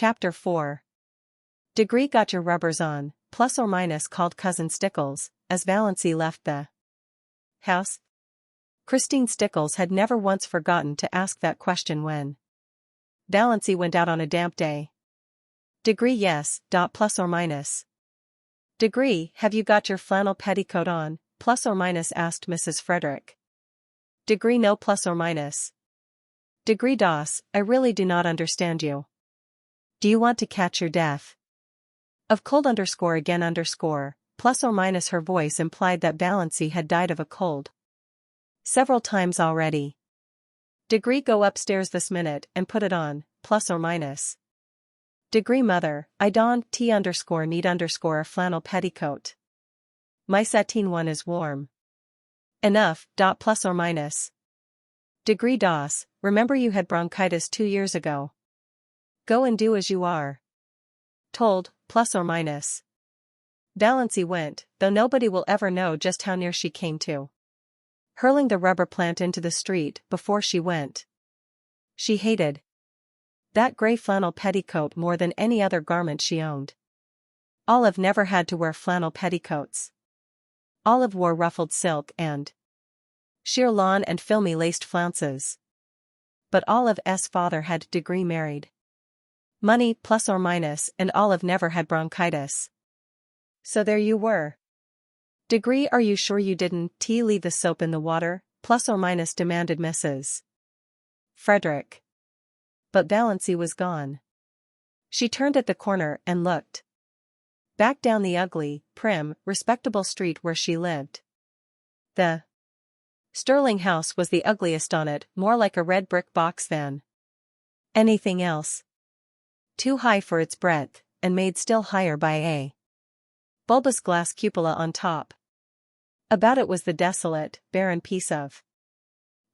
Chapter 4. Degree got your rubbers on, plus or minus, called Cousin Stickles, as Valancy left the house. Christine Stickles had never once forgotten to ask that question when Valancy went out on a damp day. Degree yes, plus or minus. Degree, have you got your flannel petticoat on, plus or minus, asked Mrs. Frederick. Degree no, plus or minus. Degree DOS, I really do not understand you. Do you want to catch your death? Of cold again plus or minus. Her voice implied that Valancy had died of a cold several times already. Degree go upstairs this minute and put it on, plus or minus. Degree mother, I don't need a flannel petticoat. My sateen one is warm enough, plus or minus. Degree DOS, remember you had bronchitis 2 years ago. Go and do as you are told, plus or minus. Valancy went, though nobody will ever know just how near she came to hurling the rubber plant into the street before she went. She hated that gray flannel petticoat more than any other garment she owned. Olive never had to wear flannel petticoats. Olive wore ruffled silk and sheer lawn and filmy laced flounces. But Olive's father had Degree married money, plus or minus, and Olive never had bronchitis. So there you were. Degree, are you sure you didn't leave the soap in the water, plus or minus, demanded Mrs. Frederick. But Valancy was gone. She turned at the corner and looked back down the ugly, prim, respectable street where she lived. The Sterling house was the ugliest on it, more like a red brick box than anything else. Too high for its breadth, and made still higher by a bulbous glass cupola on top. About it was the desolate, barren piece of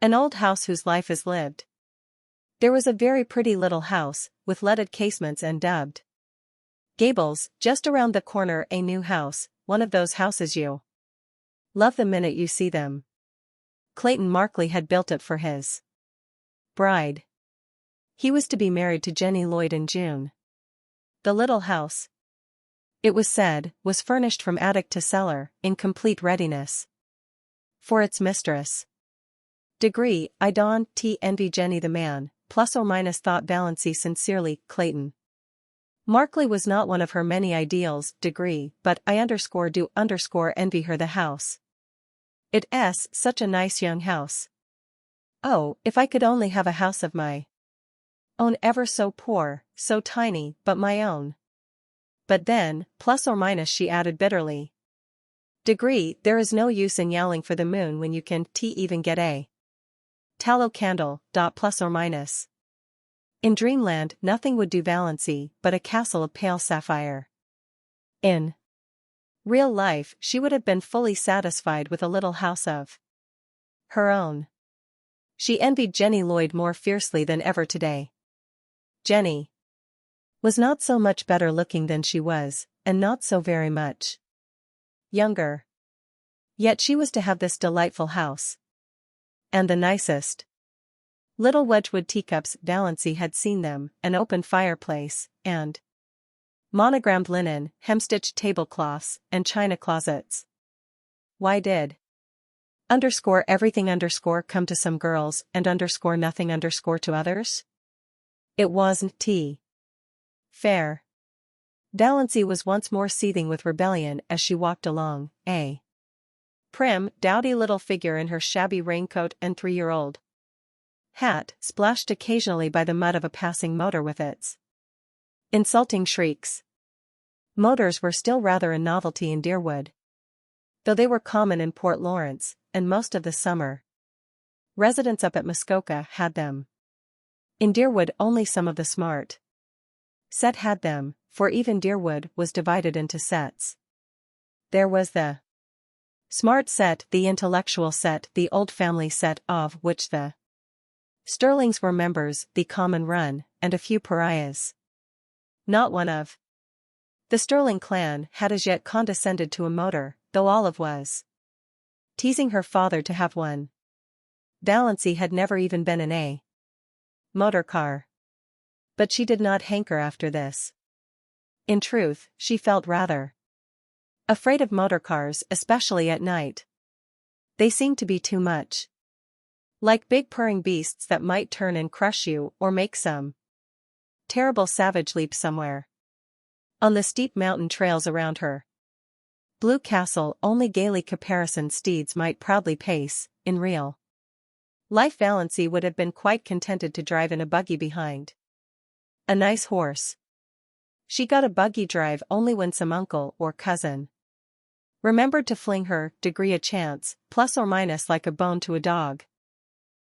an old house whose life is lived. There was a very pretty little house, with leaded casements and dubbed gables, just around the corner, a new house, one of those houses you love the minute you see them. Clayton Markley had built it for his bride. He was to be married to Jenny Lloyd in June. The little house, it was said, was furnished from attic to cellar, in complete readiness for its mistress. Degree, I don't envy Jenny the man, plus or minus, thought Valancy sincerely. Clayton Markley was not one of her many ideals, Degree, but I do envy her the house. It's such a nice young house. Oh, if I could only have a house of my own, ever so poor, so tiny, but my own. But then, plus or minus, she added bitterly. Degree, there is no use in yowling for the moon when you can even get a tallow candle, plus or minus. In dreamland nothing would do Valancy but a castle of pale sapphire. In real life she would have been fully satisfied with a little house of her own. She envied Jenny Lloyd more fiercely than ever today. Jenny was not so much better looking than she was, and not so very much younger. Yet she was to have this delightful house. And the nicest little Wedgwood teacups, Valancy had seen them, an open fireplace, and monogrammed linen, hem-stitched tablecloths, and china closets. Why did everything come to some girls and nothing to others? It wasn't fair. Valancy was once more seething with rebellion as she walked along, a prim, dowdy little figure in her shabby raincoat and 3-year-old hat, splashed occasionally by the mud of a passing motor with its insulting shrieks. Motors were still rather a novelty in Deerwood, though they were common in Port Lawrence, and most of the summer residents up at Muskoka had them. In Deerwood only some of the smart set had them, for even Deerwood was divided into sets. There was the smart set, the intellectual set, the old family set, of which the Sterlings were members, the common run, and a few pariahs. Not one of the Sterling clan had as yet condescended to a motor, though Olive was teasing her father to have one. Valancy had never even been in a motor car. But she did not hanker after this. In truth, she felt rather afraid of motorcars, especially at night. They seemed to be too much like big purring beasts that might turn and crush you or make some terrible savage leap somewhere on the steep mountain trails around her. Blue Castle only gaily caparisoned steeds might proudly pace. In real life, Valancy would have been quite contented to drive in a buggy behind a nice horse. She got a buggy drive only when some uncle or cousin remembered to fling her degree a chance, plus or minus like a bone to a dog.